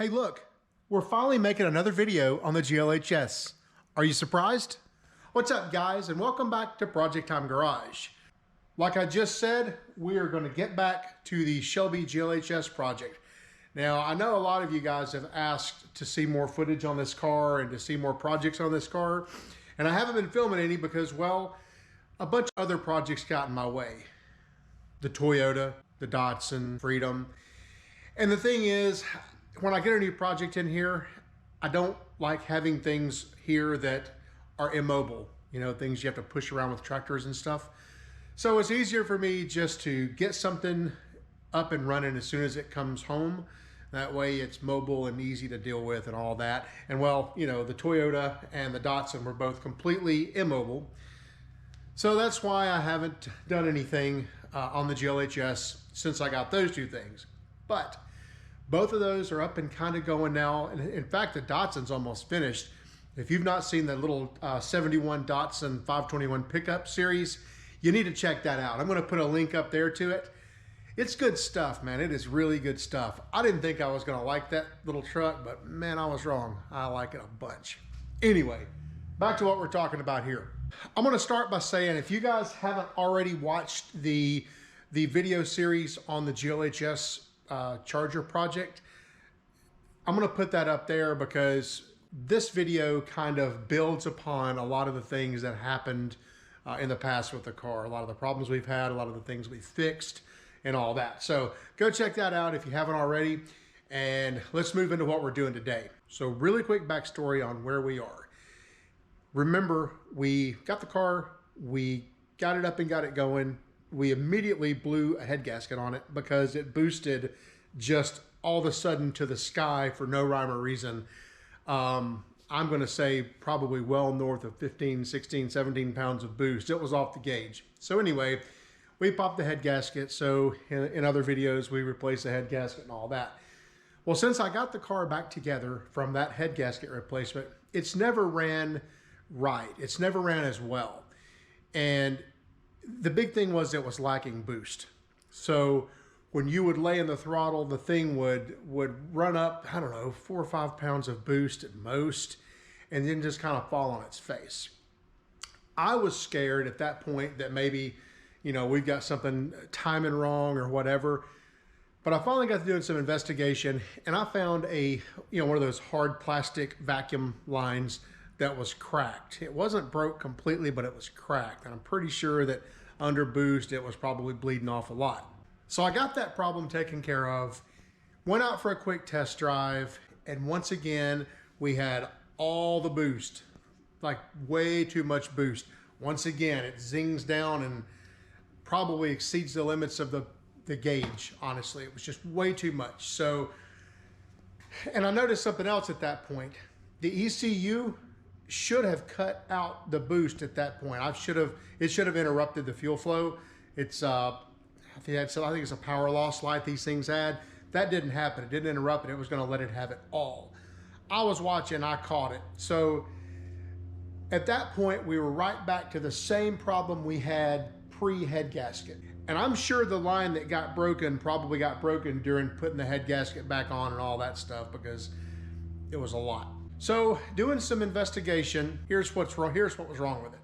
Hey look, we're finally making another video on the GLHS. Are you surprised? What's up guys, and welcome back to Project Time Garage. Like I just said, we are going to get back to the Shelby GLHS project. Now, I know a lot of you guys have asked to see more footage on this car and to see more projects on this car, and I haven't been filming any because, well, a bunch of other projects got in my way. The Toyota, the Datsun, Freedom. And the thing is, when I get a new project in here, I don't like having things here that are immobile. You know, things you have to push around with tractors and stuff. So it's easier for me just to get something up and running as soon as it comes home. That way it's mobile and easy to deal with and all that. And well, you know, the Toyota and the Datsun were both completely immobile. So that's why I haven't done anything on the GLHS since I got those two things. But both of those are up and kind of going now. And in fact, the Datsun's almost finished. If you've not seen the little 71 Datsun 521 pickup series, you need to check that out. I'm going to put a link up there to it. It's good stuff, man. It is really good stuff. I didn't think I was going to like that little truck, but man, I was wrong. I like it a bunch. Anyway, back to what we're talking about here. I'm going to start by saying, if you guys haven't already watched the video series on the GLHS Charger project, I'm going to put that up there because this video kind of builds upon a lot of the things that happened in the past with the car, a lot of the problems we've had, a lot of the things we fixed and all that. So go check that out if you haven't already, and let's move into what we're doing today. So really quick backstory on where we are. Remember, we got the car, we got it up and got it going. We immediately blew a head gasket on it because it boosted just all of a sudden to the sky for no rhyme or reason. I'm going to say probably well north of 15, 16, 17 pounds of boost. It was off the gauge. So anyway, we popped the head gasket. So in other videos, we replaced the head gasket and all that. Well, since I got the car back together from that head gasket replacement, it's never ran right. It's never ran as well. And the big thing was it was lacking boost. So when you would lay in the throttle, the thing would run up, I don't know, 4 or 5 pounds of boost at most, and then just kind of fall on its face. I was scared at that point that maybe, you know, we've got something timing wrong or whatever. But I finally got to doing some investigation, and I found one of those hard plastic vacuum lines that was cracked. It wasn't broke completely, but it was cracked. And I'm pretty sure that under boost, it was probably bleeding off a lot. So I got that problem taken care of, went out for a quick test drive, and once again, we had all the boost, like way too much boost. Once again, it zings down and probably exceeds the limits of the gauge, honestly. It was just way too much. So, and I noticed something else at that point. The ECU should have cut out the boost at that point. It should have interrupted the fuel flow. It's I think it's a power loss light these things had. That didn't happen. It didn't interrupt it. It was going to let it have it all. I was watching, I caught it. So at that point, we were right back to the same problem we had pre-head gasket. And I'm sure the line that got broken probably got broken during putting the head gasket back on and all that stuff, because it was a lot. So doing some investigation, here's what was wrong with it.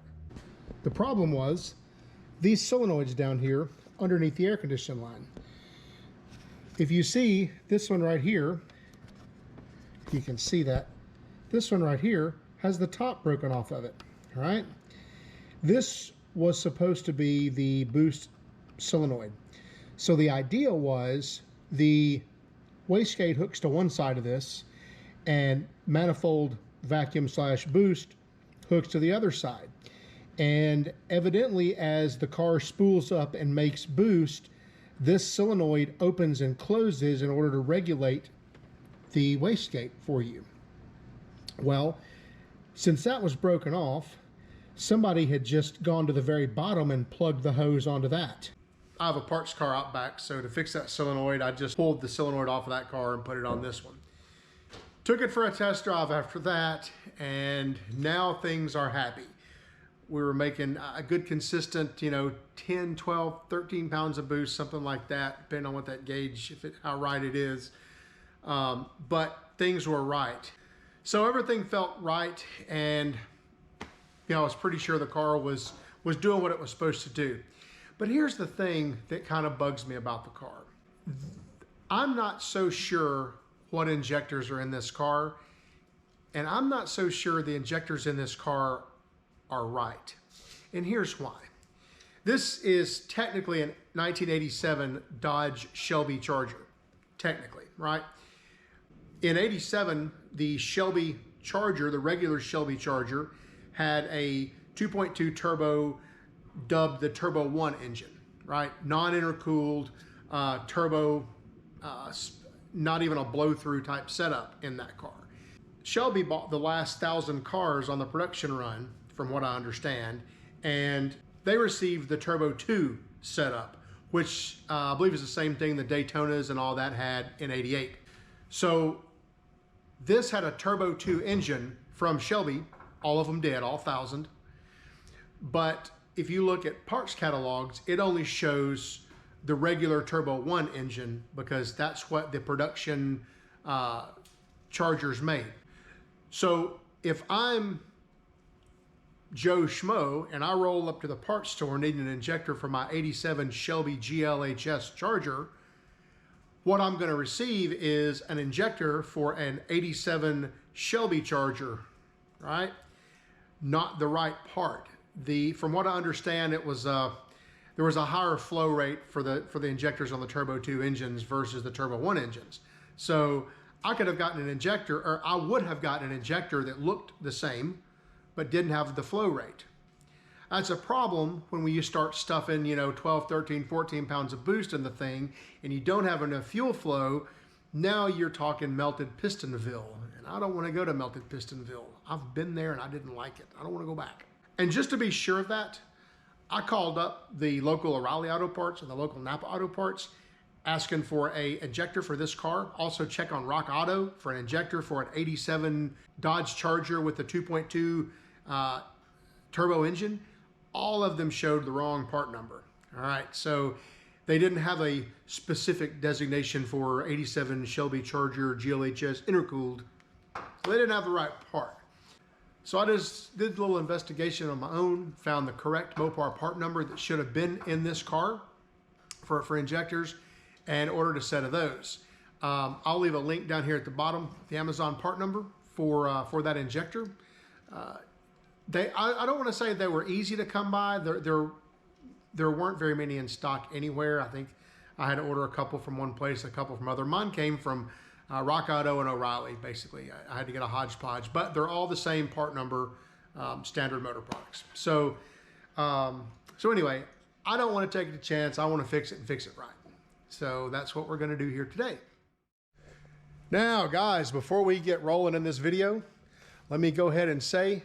The problem was these solenoids down here underneath the air conditioning line. If you see this one right here, you can see that this one right here has the top broken off of it, all right? This was supposed to be the boost solenoid. So the idea was the wastegate hooks to one side of this and manifold vacuum / boost hooks to the other side. And evidently, as the car spools up and makes boost, this solenoid opens and closes in order to regulate the wastegate for you. Well, since that was broken off, somebody had just gone to the very bottom and plugged the hose onto that. I have a parts car out back, so to fix that solenoid, I just pulled the solenoid off of that car and put it on this one. Took it for a test drive after that, and now things are happy. We were making a good consistent, 10, 12, 13 pounds of boost, something like that, depending on what that gauge, how right it is. But things were right. So everything felt right, and I was pretty sure the car was doing what it was supposed to do. But here's the thing that kind of bugs me about the car. I'm not so sure what injectors are in this car, and I'm not so sure the injectors in this car are right. And here's why. This is technically a 1987 Dodge Shelby Charger, technically, right? In 87, the Shelby Charger, the regular Shelby Charger, had a 2.2 turbo dubbed the Turbo 1 engine, right? Non-intercooled, turbo, not even a blow-through type setup in that car. Shelby bought the last 1,000 cars on the production run, from what I understand, and they received the Turbo 2 setup, which I believe is the same thing the Daytonas and all that had in 88. So this had a Turbo 2 engine from Shelby. All of them did, all 1,000. But if you look at parts catalogs, it only shows the regular Turbo 1 engine because that's what the production Chargers made. So if I'm Joe Schmo and I roll up to the parts store needing an injector for my 87 Shelby GLHS Charger, what I'm going to receive is an injector for an 87 Shelby Charger, right? Not the right part. From what I understand, it was there was a higher flow rate for the injectors on the Turbo 2 engines versus the Turbo 1 engines. So I could have gotten an injector, or I would have gotten an injector that looked the same, but didn't have the flow rate. That's a problem when you start stuffing, 12, 13, 14 pounds of boost in the thing, and you don't have enough fuel flow. Now you're talking melted pistonville, and I don't want to go to melted pistonville. I've been there and I didn't like it. I don't want to go back. And just to be sure of that, I called up the local O'Reilly Auto Parts and the local Napa Auto Parts asking for an injector for this car. Also check on Rock Auto for an injector for an 87 Dodge Charger with the 2.2 turbo engine. All of them showed the wrong part number. All right, so they didn't have a specific designation for 87 Shelby Charger GLHS intercooled. So they didn't have the right part. So I just did a little investigation on my own, found the correct Mopar part number that should have been in this car for injectors, and ordered a set of those. I'll leave a link down here at the bottom, the Amazon part number for that injector. I don't want to say they were easy to come by. There weren't very many in stock anywhere. I think I had to order a couple from one place, a couple from other. Mine came from Rock Auto and O'Reilly, basically. I had to get a hodgepodge, but they're all the same part number, standard motor products. So anyway, I don't want to take a chance. I want to fix it and fix it right. So that's what we're going to do here today. Now, guys, before we get rolling in this video, let me go ahead and say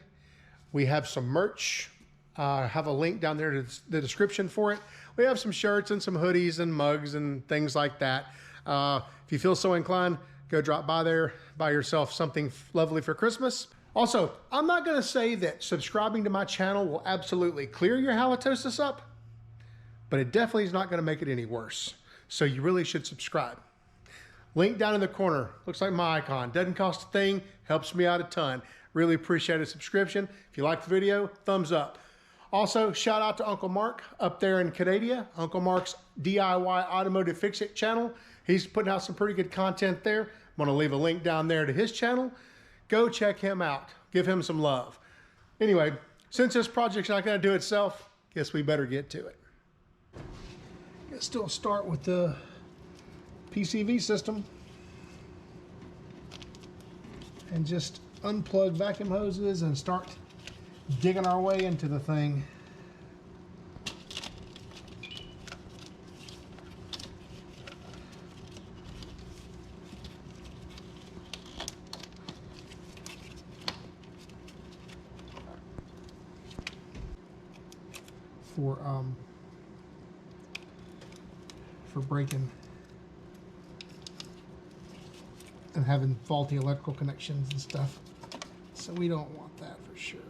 we have some merch. I have a link down there to the description for it. We have some shirts and some hoodies and mugs and things like that. If you feel so inclined, go drop by there, buy yourself something lovely for Christmas. Also, I'm not going to say that subscribing to my channel will absolutely clear your halitosis up, but it definitely is not going to make it any worse. So you really should subscribe. Link down in the corner. Looks like my icon. Doesn't cost a thing. Helps me out a ton. Really appreciate a subscription. If you like the video, thumbs up. Also, shout out to Uncle Mark up there in Canada. Uncle Mark's DIY Automotive Fix-It channel. He's putting out some pretty good content there. I'm going to leave a link down there to his channel. Go check him out. Give him some love. Anyway, since this project's not going to do itself, guess we better get to it. Let's still start with the PCV system and just unplug vacuum hoses and start digging our way into the thing. For braking and having faulty electrical connections and stuff. So we don't want that for sure.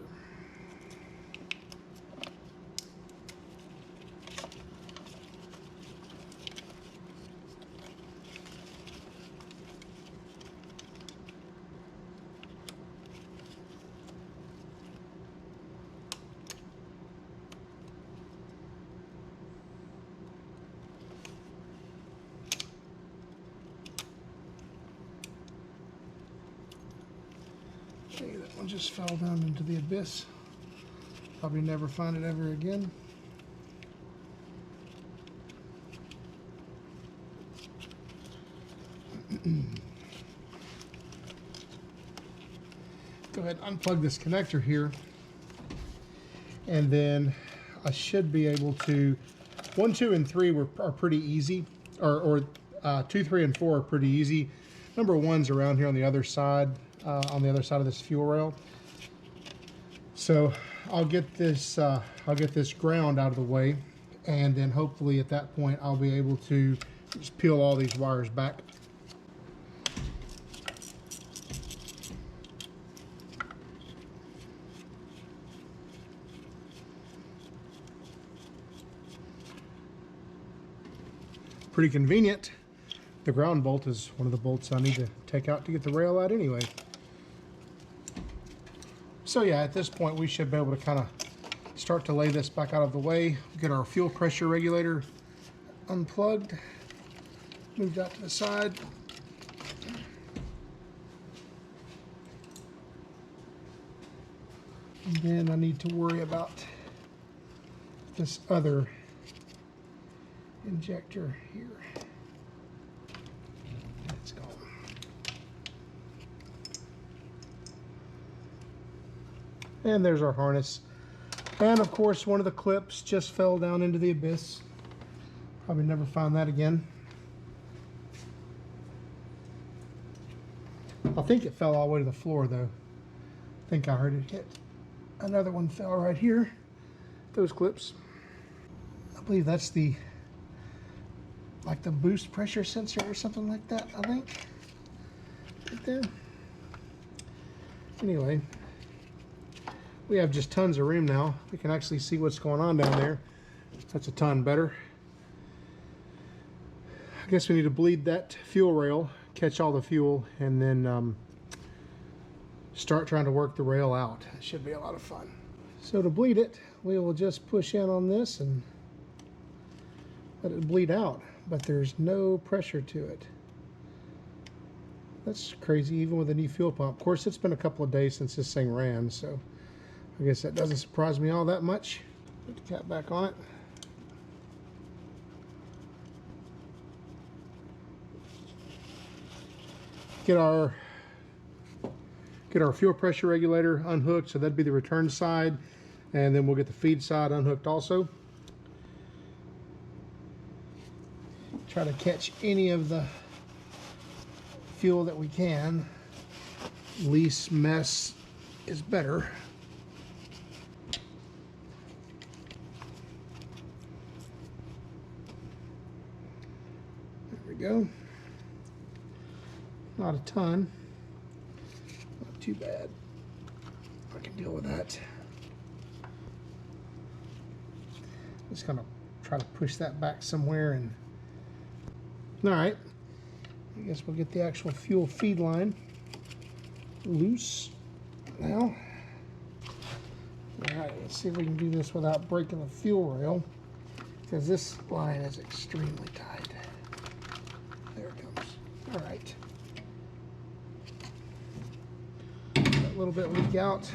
Hey, that one just fell down into the abyss. Probably never find it ever again. Go ahead and unplug this connector here, and then I should be able to. 1, 2, and 3 are pretty easy, or 2, 3, and 4 are pretty easy. Number 1's around here on the other side of this fuel rail. So I'll get this ground out of the way, and then hopefully at that point I'll be able to just peel all these wires back. Pretty convenient. The ground bolt is one of the bolts I need to take out to get the rail out anyway. So yeah, at this point we should be able to kind of start to lay this back out of the way. Get our fuel pressure regulator unplugged, moved out to the side. And then I need to worry about this other injector here. It's gone. And there's our harness. And of course, one of the clips just fell down into the abyss. Probably never find that again. I think it fell all the way to the floor though. I think I heard it hit. Another one fell right here. Those clips. I believe that's the boost pressure sensor or something like that, I think. Right there. Anyway, we have just tons of room now. We can actually see what's going on down there. That's a ton better. I guess we need to bleed that fuel rail, catch all the fuel, and then start trying to work the rail out. It should be a lot of fun. So to bleed it, we will just push in on this and let it bleed out. But there's no pressure to it. That's crazy, even with a new fuel pump. Of course, it's been a couple of days since this thing ran, so I guess that doesn't surprise me all that much. Put the cap back on it. Get our fuel pressure regulator unhooked, so that'd be the return side, and then we'll get the feed side unhooked also. Try to catch any of the fuel that we can. Least mess is better. There we go. Not a ton. Not too bad. I can deal with that. Just gonna try to push that back somewhere and all right, I guess we'll get the actual fuel feed line loose now. All right, let's see if we can do this without breaking the fuel rail, because this line is extremely tight. There it comes. All right. Let a little bit leak out,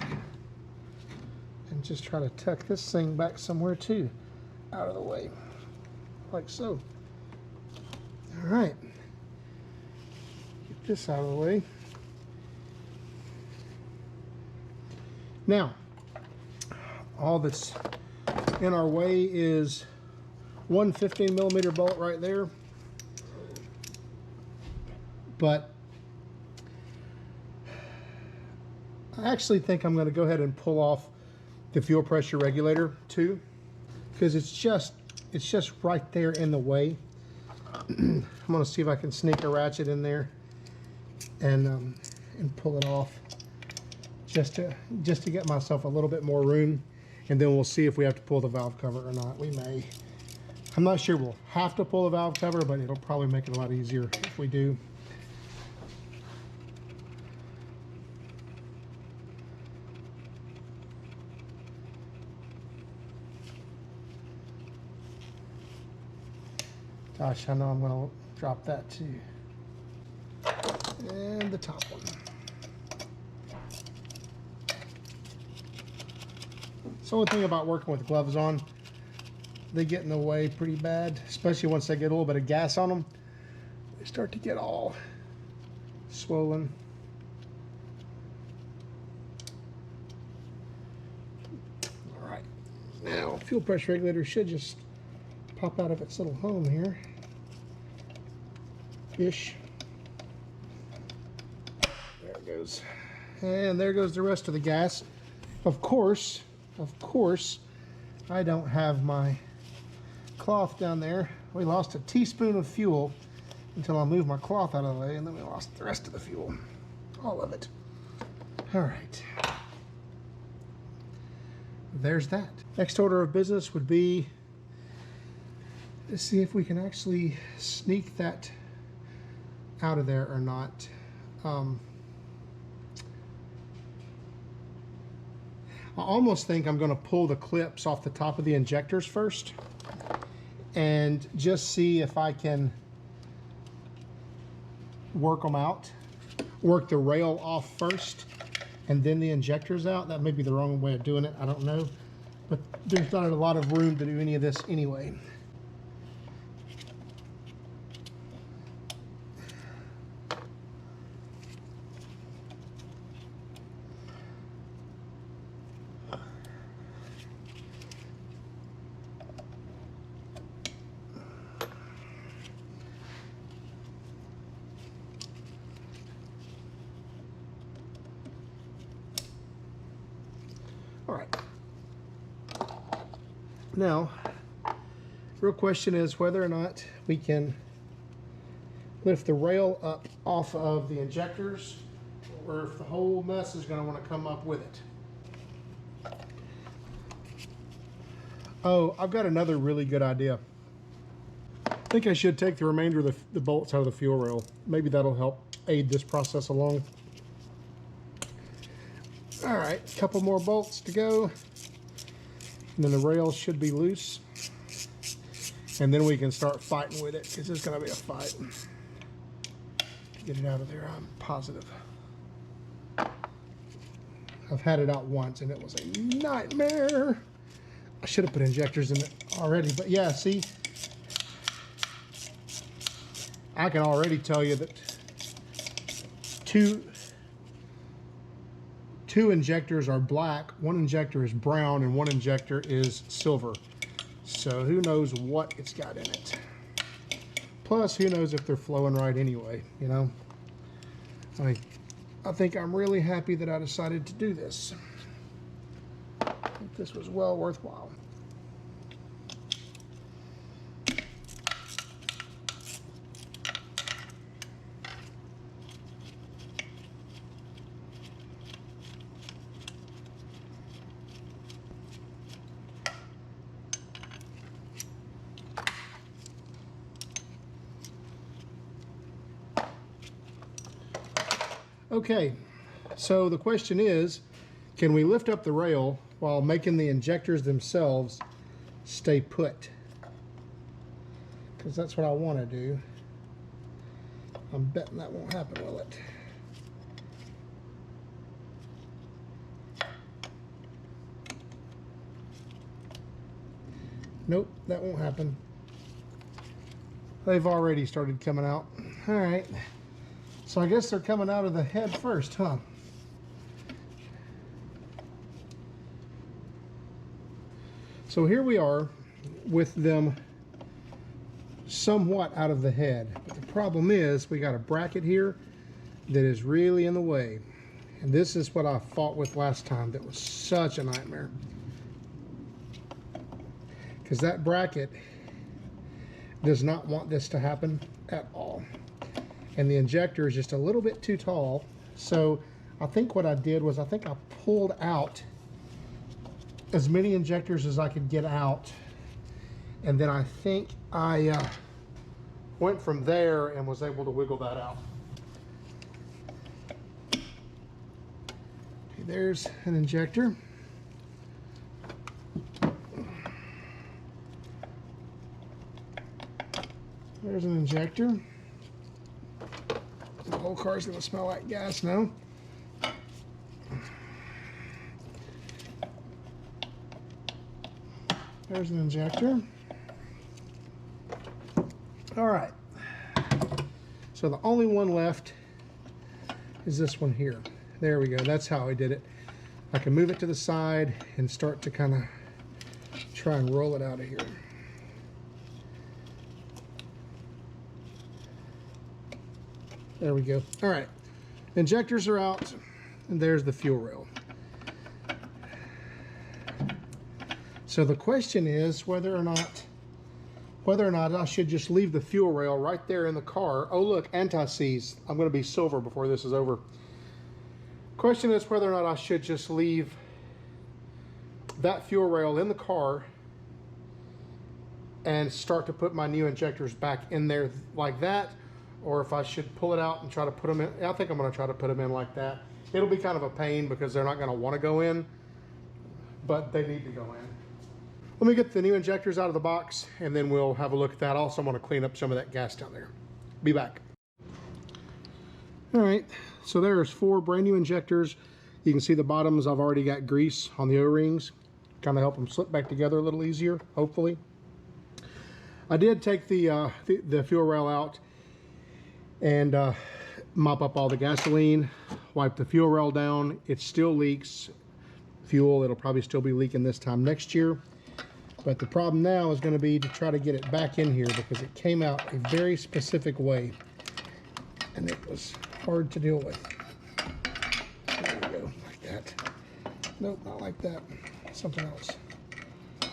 and just try to tuck this thing back somewhere too, out of the way, like so. All right, get this out of the way. Now, all that's in our way is one 15mm bolt right there. But I actually think I'm going to go ahead and pull off the fuel pressure regulator too, because it's just right there in the way. I'm going to see if I can sneak a ratchet in there and pull it off, just to get myself a little bit more room, and then we'll see if we have to pull the valve cover or not. We may. I'm not sure we'll have to pull the valve cover, but it'll probably make it a lot easier if we do. Gosh, I know I'm going to drop that too. And the top one. It's the only thing about working with gloves on. They get in the way pretty bad, especially once they get a little bit of gas on them. They start to get all swollen. All right, now fuel pressure regulator should just pop out of its little home here. Ish. There it goes. And there goes the rest of the gas. Of course, I don't have my cloth down there. We lost a teaspoon of fuel until I moved my cloth out of the way, and then we lost the rest of the fuel. All of it. All right. There's that. Next order of business would be to see if we can actually sneak that out of there or not. I almost think I'm going to pull the clips off the top of the injectors first and just see if I can work them out. Work the rail off first and then the injectors out. That may be the wrong way of doing it. I don't know. But there's not a lot of room to do any of this anyway. All right. Now, real question is whether or not we can lift the rail up off of the injectors, or if the whole mess is going to want to come up with it. Oh, I've got another really good idea. I think I should take the remainder of the bolts out of the fuel rail. Maybe that'll help aid this process along. All right, a couple more bolts to go. And then the rails should be loose. And then we can start fighting with it, because it's going to be a fight. Get it out of there, I'm positive. I've had it out once, and it was a nightmare. I should have put injectors in it already, but yeah, see? I can already tell you that two injectors are black, one injector is brown, and one injector is silver. So who knows what it's got in it. Plus, who knows if they're flowing right anyway, you know? I think I'm really happy that I decided to do this. I think this was well worthwhile. Okay, so the question is, can we lift up the rail while making the injectors themselves stay put? Because that's what I want to do. I'm betting that won't happen, will it? Nope, that won't happen. They've already started coming out. All right. So I guess they're coming out of the head first, huh? So here we are with them somewhat out of the head. But the problem is we got a bracket here that is really in the way. And this is what I fought with last time. That was such a nightmare. Because that bracket does not want this to happen at all. And the injector is just a little bit too tall. So I think what I did was I think I pulled out as many injectors as I could get out. And then I think I went from there and was able to wiggle that out. Okay, there's an injector. There's an injector. The whole car's gonna smell like gas now. There's an injector. All right. So the only one left is this one here. There we go. That's how I did it. I can move it to the side and start to kind of try and roll it out of here. There we go. All right. Injectors are out, and there's the fuel rail. So the question is whether or not I should just leave the fuel rail right there in the car. Oh look, anti-seize. I'm going to be silver before this is over. Question is whether or not I should just leave that fuel rail in the car and start to put my new injectors back in there like that, or if I should pull it out and try to put them in. I think I'm going to try to put them in like that. It'll be kind of a pain because they're not going to want to go in, but they need to go in. Let me get the new injectors out of the box and then we'll have a look at that. Also, I'm going to clean up some of that gas down there. Be back. All right, so there's 4 brand new injectors. You can see the bottoms, I've already got grease on the O-rings. Kind of help them slip back together a little easier, hopefully. I did take the fuel rail out and mop up all the gasoline, wipe the fuel rail down. It still leaks fuel. It'll probably still be leaking this time next year. But the problem now is going to be to try to get it back in here because it came out a very specific way and it was hard to deal with. There we go, like that. Nope, not like that. Something else.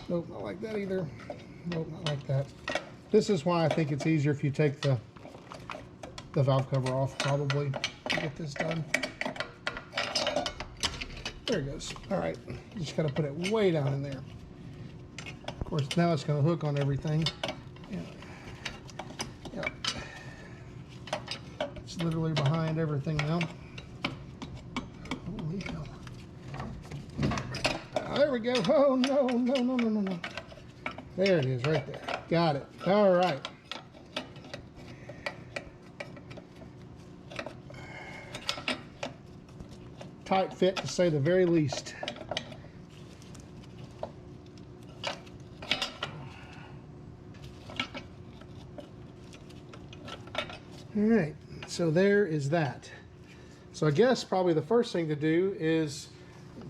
Nope, not like that either. Nope, not like that. This is why I think it's easier if you take the valve cover off, probably, to get this done. There it goes. All right, just got to put it way down in there. Of course, now it's going to hook on everything. Yeah. Yep. It's literally behind everything now. Holy hell. There we go. Oh, no, no, no, no, no, no. There it is, right there. Got it. All right. Tight fit, to say the very least. All right, so there is that. So I guess probably the first thing to do is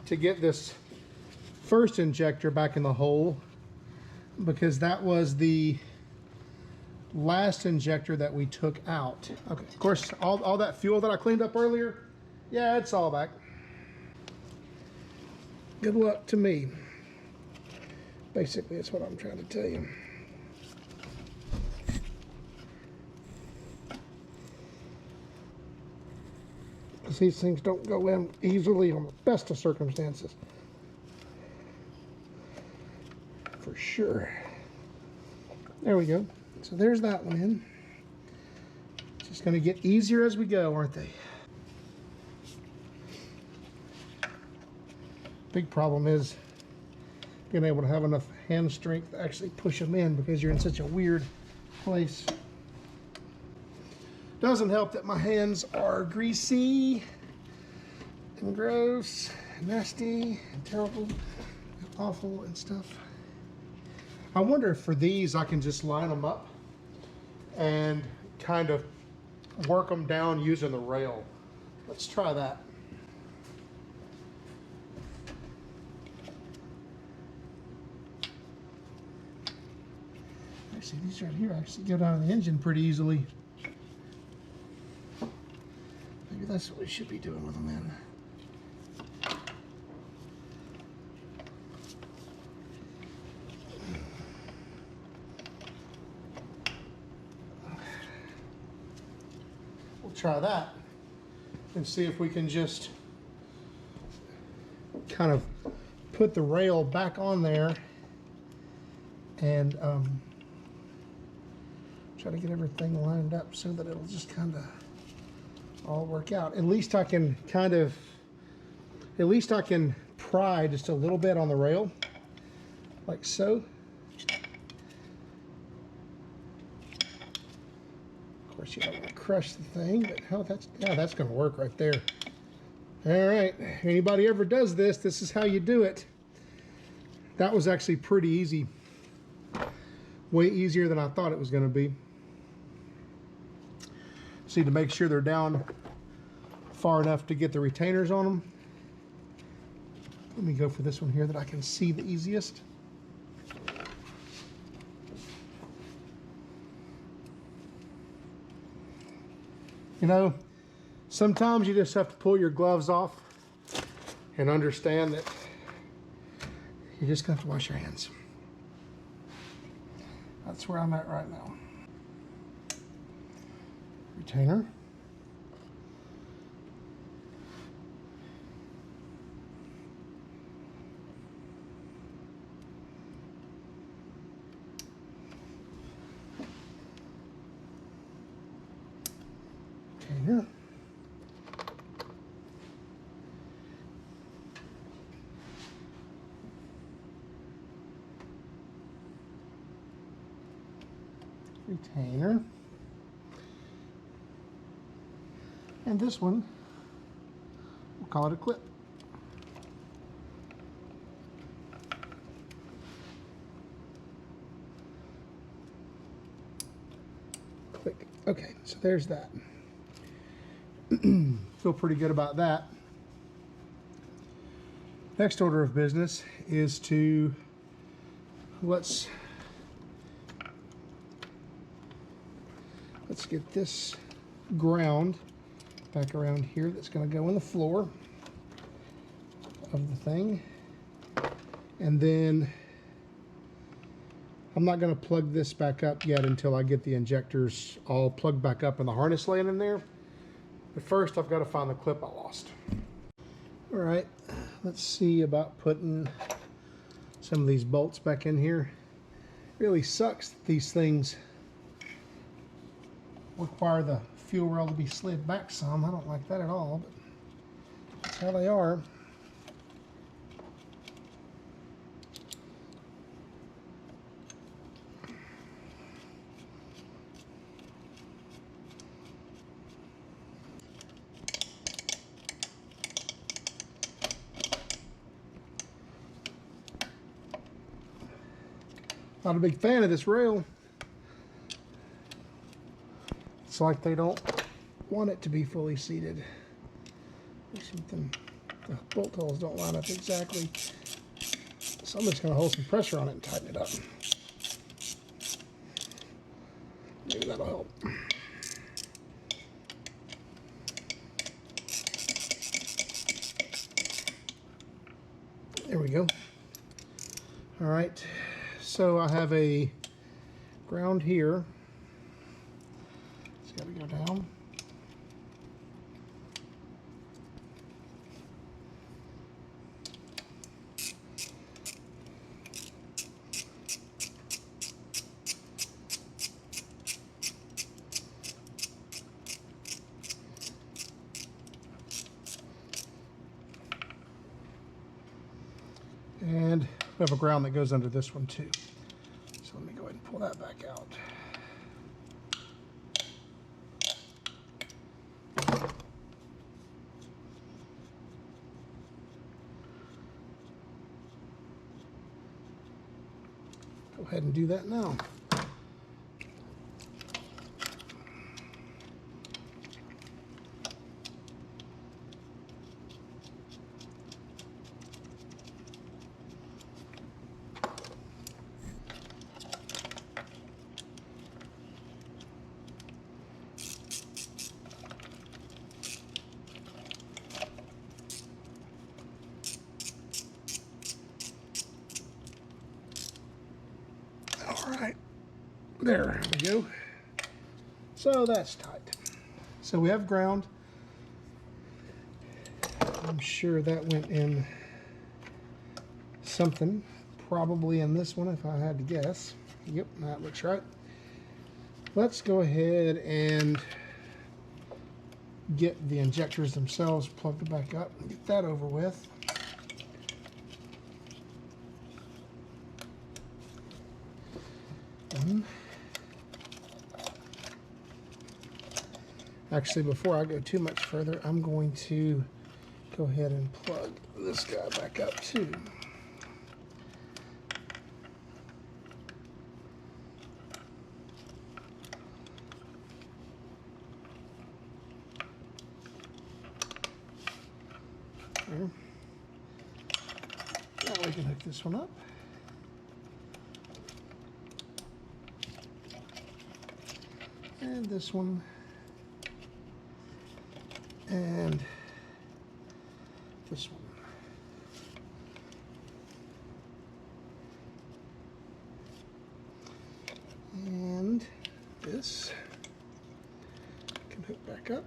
to get this first injector back in the hole, because that was the last injector that we took out. Okay, of course, all that fuel that I cleaned up earlier, yeah, it's all back. Good luck to me. Basically, that's what I'm trying to tell you. Because these things don't go in easily on the best of circumstances. For sure. There we go. So there's that one in. It's just going to get easier as we go, aren't they? Big problem is being able to have enough hand strength to actually push them in because you're in such a weird place. Doesn't help that my hands are greasy and gross, and nasty, and terrible, and awful, and stuff. I wonder if for these I can just line them up and kind of work them down using the rail. Let's try that. Actually, these right here actually get out of the engine pretty easily. Maybe that's what we should be doing with them then. We'll try that and see if we can just kind of put the rail back on there and try to get everything lined up so that it'll just kind of all work out. At least I can pry just a little bit on the rail, like so. Of course, you don't want to crush the thing, but hell, that's going to work right there. All right, anybody ever does this, this is how you do it. That was actually pretty easy. Way easier than I thought it was going to be. See, to make sure they're down far enough to get the retainers on them. Let me go for this one here that I can see the easiest. You know, sometimes you just have to pull your gloves off and understand that you're just going to have to wash your hands. That's where I'm at right now. Retainer. Retainer. Retainer. And this one, we'll call it a clip. Click. Okay, so there's that. Feel pretty good about that. Next order of business is to let's get this ground back around here that's going to go on the floor of the thing. And then I'm not going to plug this back up yet until I get the injectors all plugged back up and the harness laying in there. But first I've got to find the clip I lost. All right, let's see about putting some of these bolts back in here. It really sucks that these things require the fuel rail to be slid back some. I don't like that at all, but that's how they are. Not a big fan of this rail. It's like they don't want it to be fully seated or something. The bolt holes don't line up exactly. So I'm just going to hold some pressure on it and tighten it up. Maybe that'll help. There we go. All right, so I have a ground here. It's got to go down. And we have a ground that goes under this one too. So let me go ahead and pull that back out. Go ahead and do that now. All right, there we go. So that's tight. So we have ground. I'm sure that went in something, probably in this one if I had to guess. Yep, that looks right. Let's go ahead and get the injectors themselves plugged back up and get that over with. Actually, before I go too much further, I'm going to go ahead and plug this guy back up too. There. Now we can hook this one up. And this one. And this one. And this can hook back up.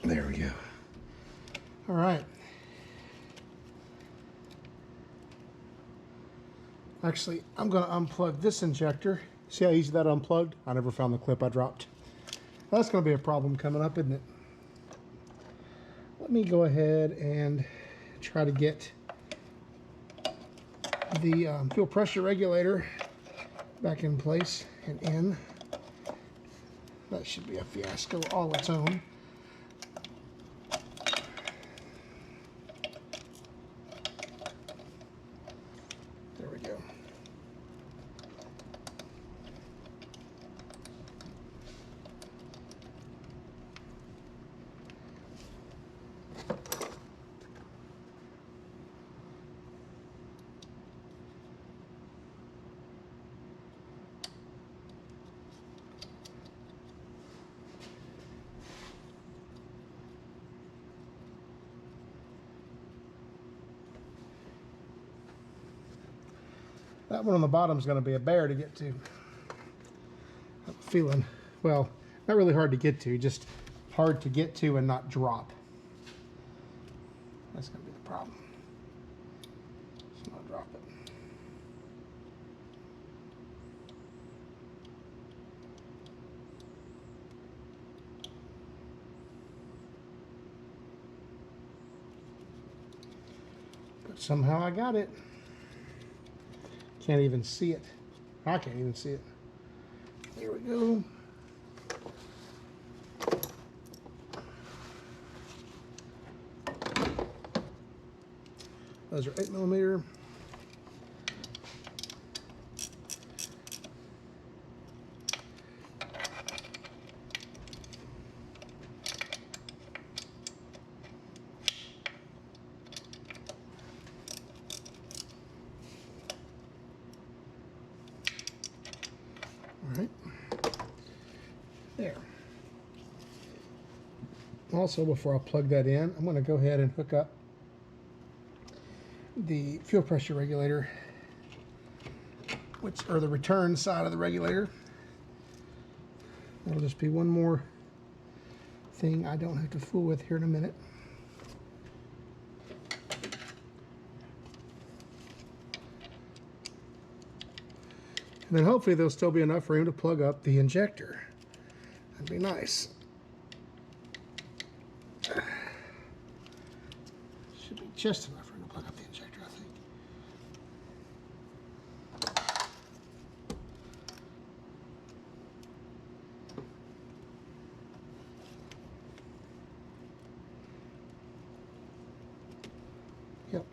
There we go. All right. Actually, I'm going to unplug this injector. See how easy that unplugged? I never found the clip I dropped. That's going to be a problem coming up, isn't it? Let me go ahead and try to get the fuel pressure regulator back in place and in. That should be a fiasco all its own. There we go. That one on the bottom is going to be a bear to get to. I'm feeling, well, not really hard to get to, just hard to get to and not drop. That's going to be the problem. Let's not drop it. But somehow I got it. Can't even see it. I can't even see it. There we go. Those are 8mm. Right there. Also, before I plug that in, I'm going to go ahead and hook up the fuel pressure regulator, or the return side of the regulator. That'll just be one more thing I don't have to fool with here in a minute. And then hopefully there'll still be enough room to plug up the injector. That'd be nice. Should be just enough room to plug up the injector, I think. Yep.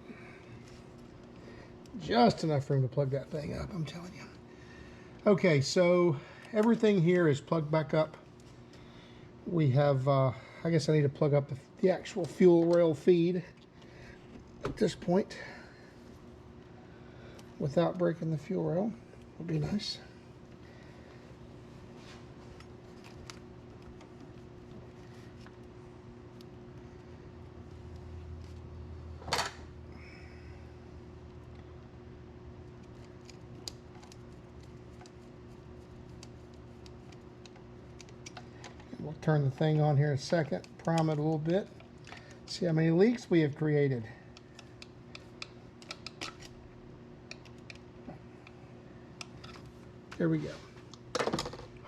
Just enough room to plug that thing up, I'm telling you. Okay, so everything here is plugged back up. We have, I guess I need to plug up the actual fuel rail feed at this point without breaking the fuel rail. Would be nice. We'll turn the thing on here in a second, prime it a little bit, see how many leaks we have created. There we go.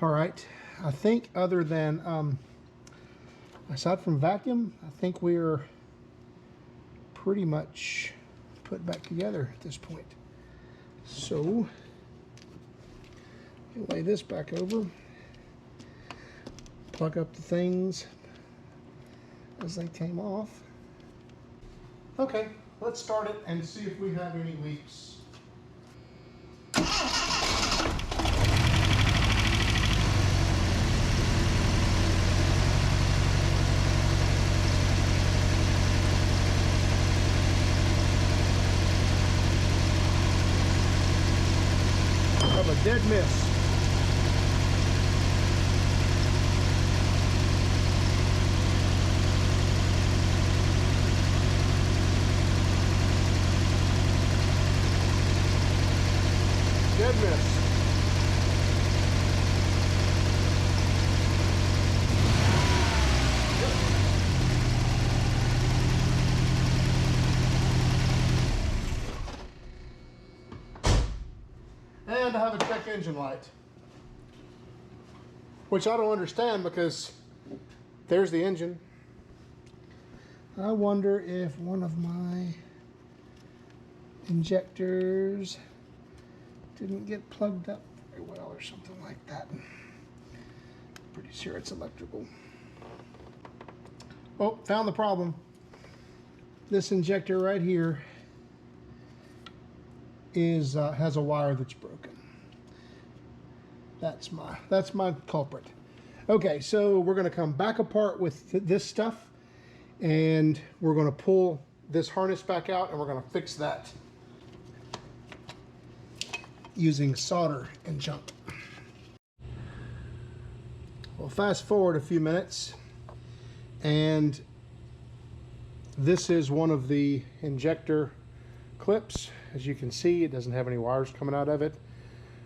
All right, I think other than, aside from vacuum, I think we're pretty much put back together at this point. So, lay this back over. Plug up the things as they came off. Okay, let's start it and see if we have any leaks. Good miss. Good miss. And I have a check engine light, which I don't understand because there's the engine. I wonder if one of my injectors didn't get plugged up very well or something like that. Pretty sure it's electrical. Oh, found the problem. This injector right here is has a wire that's broken. That's my culprit. Okay, so we're going to come back apart with this stuff, and we're going to pull this harness back out, and we're going to fix that using solder and junk. Well, fast forward a few minutes, and this is one of the injector clips. As you can see, it doesn't have any wires coming out of it.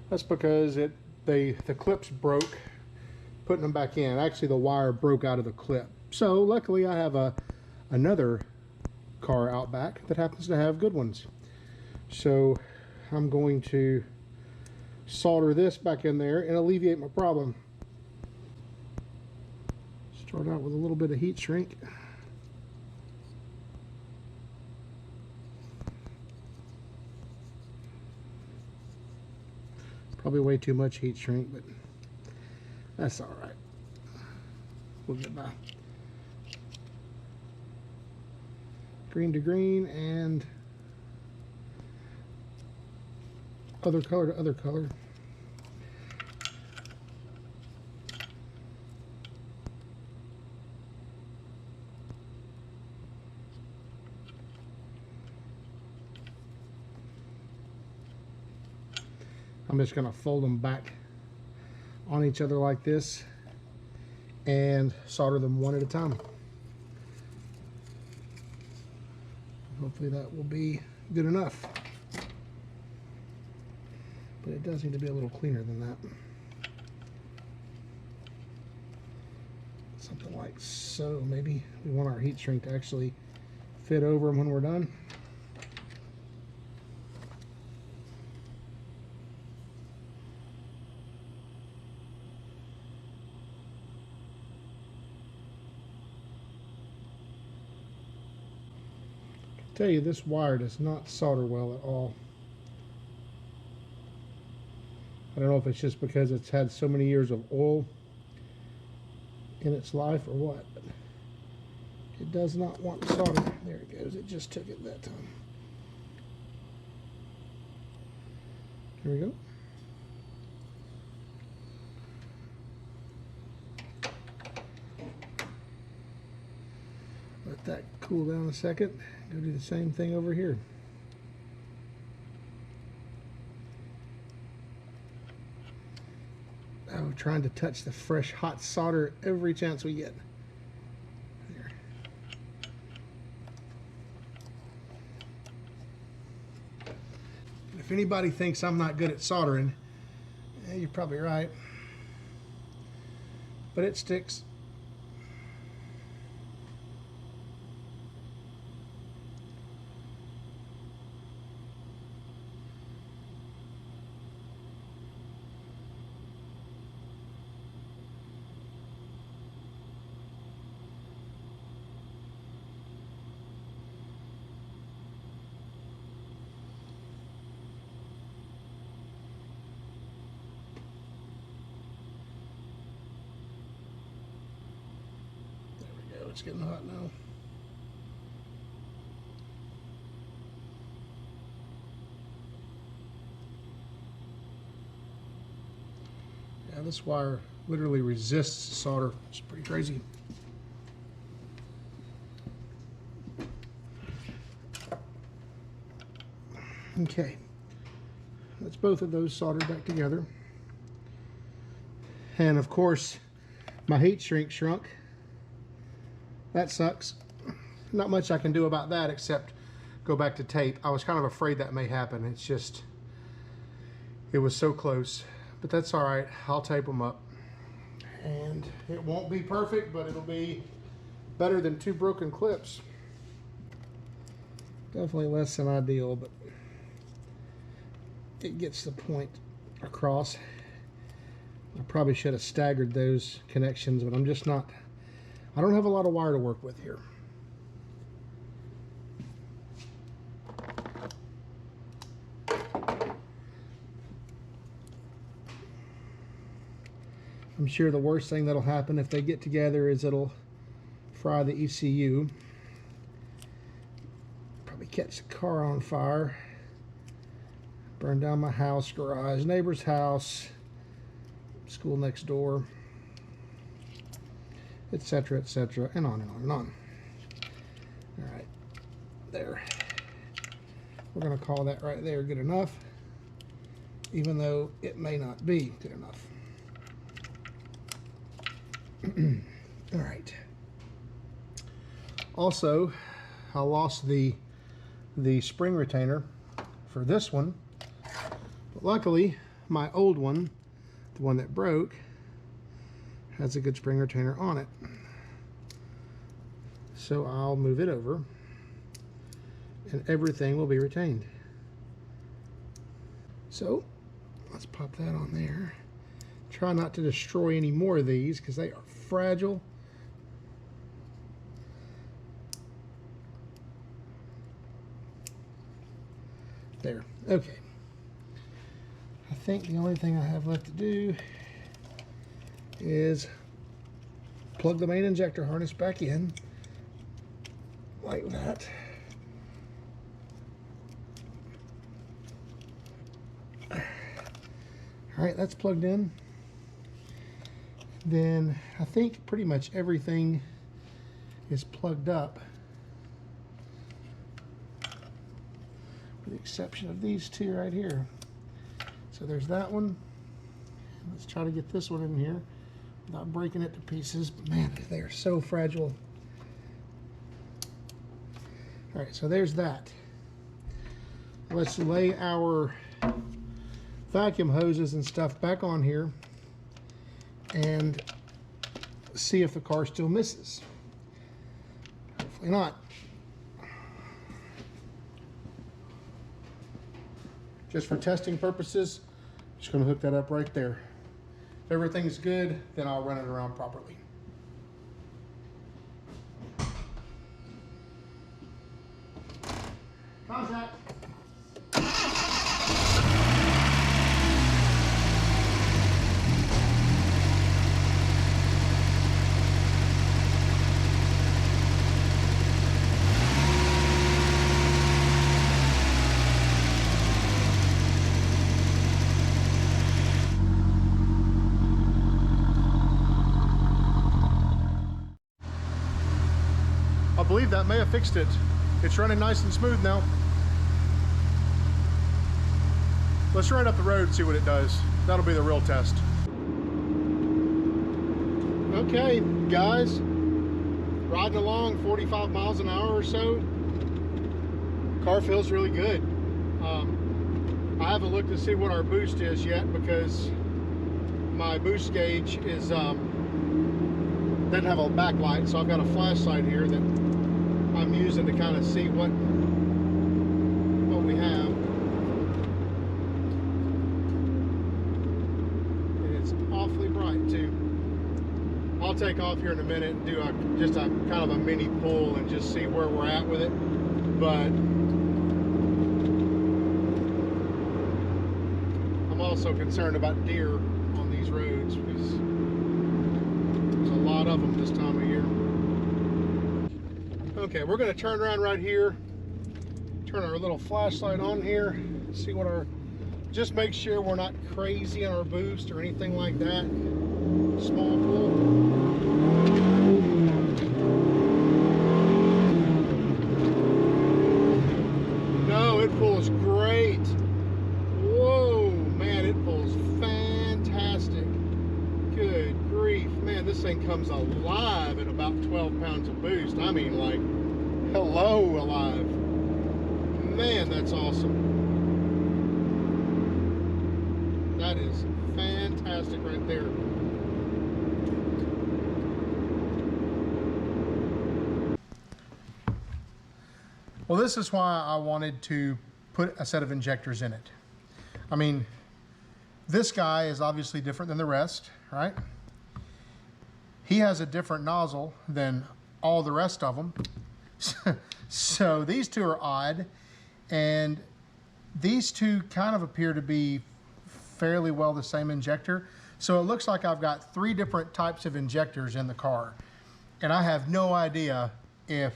That's because the clips broke putting them back in. Actually, the wire broke out of the clip. So luckily I have another car out back that happens to have good ones. So I'm going to solder this back in there and alleviate my problem. Start out with a little bit of heat shrink. Probably way too much heat shrink, but that's all right. We'll get by. Green to green and other color to other color. I'm just going to fold them back on each other like this and solder them one at a time. Hopefully that will be good enough. But it does need to be a little cleaner than that. Something like so. Maybe we want our heat shrink to actually fit over them when we're done. Tell you, this wire does not solder well at all. I don't know if it's just because it's had so many years of oil in its life or what, but it does not want to solder. There it goes. It just took it that time. Here we go. Let that cool down a second. Go do the same thing over here. I'm trying to touch the fresh hot solder every chance we get. There. If anybody thinks I'm not good at soldering, you're probably right. But it sticks. It's getting hot now. Yeah, this wire literally resists solder. It's pretty crazy. Okay, that's both of those soldered back together. And of course, my heat shrink shrunk. That sucks. Not much I can do about that except go back to tape. I was kind of afraid that may happen. It's just, it was so close. But that's all right. I'll tape them up. And it won't be perfect, but it'll be better than 2 broken clips. Definitely less than ideal, but it gets the point across. I probably should have staggered those connections, but I'm just not, I don't have a lot of wire to work with here. I'm sure the worst thing that'll happen if they get together is it'll fry the ECU. Probably catch the car on fire. Burn down my house, garage, neighbor's house, school next door, etc., etc., and on and on and on. All right, there. We're going to call that right there good enough, even though it may not be good enough. All right. Also, I lost the spring retainer for this one, but luckily my old one, the one that broke, has a good spring retainer on it. So I'll move it over and everything will be retained. So let's pop that on there. Try not to destroy any more of these because they are fragile. There. Okay. I think the only thing I have left to do is plug the main injector harness back in like that. All right, that's plugged in. Then I think pretty much everything is plugged up, with the exception of these two right here. So there's that one. Let's try to get this one in here without breaking it to pieces. But man, they are so fragile. All right, so there's that. Let's lay our vacuum hoses and stuff back on here and see if the car still misses. Hopefully not. Just for testing purposes, just going to hook that up right there. If everything's good, then I'll run it around properly. Contact. I believe that may have fixed it. It's running nice and smooth now. Let's run it up the road and see what it does. That'll be the real test. Okay, guys, riding along 45 miles an hour or so. Car feels really good. I haven't looked to see what our boost is yet because my boost gauge is doesn't have a backlight, so I've got a flashlight here that I'm using to kind of see what we have. And it's awfully bright too. I'll take off here in a minute and do just a kind of a mini pull and just see where we're at with it. But I'm also concerned about deer on these roads because there's a lot of them this time of year. Okay, we're going to turn around right here, turn our little flashlight on here, see what just make sure we're not crazy on our boost or anything like that. Small pull. No, it pulls great. Whoa, man, it pulls fantastic. Good this thing comes alive at about 12 pounds of boost. I mean, like, hello, alive. Man, that's awesome. That is fantastic right there. Well, this is why I wanted to put a set of injectors in it. I mean, this guy is obviously different than the rest, right? He has a different nozzle than all the rest of them. So these two are odd, and these two kind of appear to be fairly well the same injector. So it looks like I've got 3 different types of injectors in the car, and I have no idea if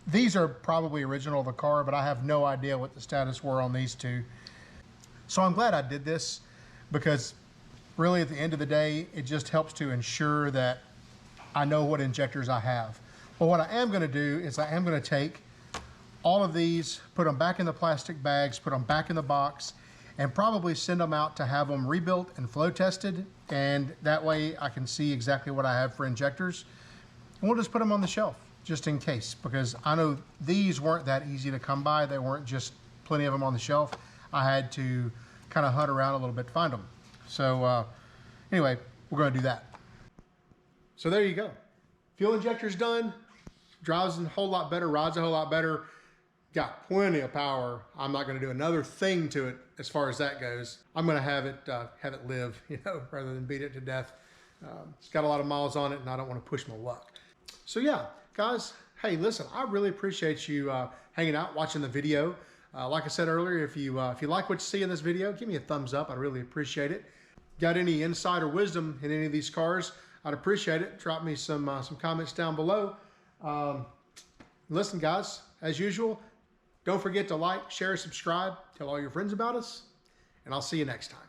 these are probably original of the car, but I have no idea what the status were on these two. So I'm glad I did this, because really at the end of the day, it just helps to ensure that I know what injectors I have. Well, what I am gonna do is I am gonna take all of these, put them back in the plastic bags, put them back in the box, and probably send them out to have them rebuilt and flow tested. And that way I can see exactly what I have for injectors. And we'll just put them on the shelf just in case, because I know these weren't that easy to come by. They weren't just plenty of them on the shelf. I had to kind of hunt around a little bit to find them. So anyway, we're going to do that. So there you go. Fuel injector's done. Drives a whole lot better, rides a whole lot better. Got plenty of power. I'm not going to do another thing to it as far as that goes. I'm going to have it live, you know, rather than beat it to death. It's got a lot of miles on it, and I don't want to push my luck. So yeah, guys, hey, listen, I really appreciate you hanging out, watching the video. Like I said earlier, if you like what you see in this video, give me a thumbs up. I'd really appreciate it. Got any insight or wisdom in any of these cars, I'd appreciate it. Drop me some comments down below. Listen, guys, as usual, don't forget to like, share, subscribe, tell all your friends about us, and I'll see you next time.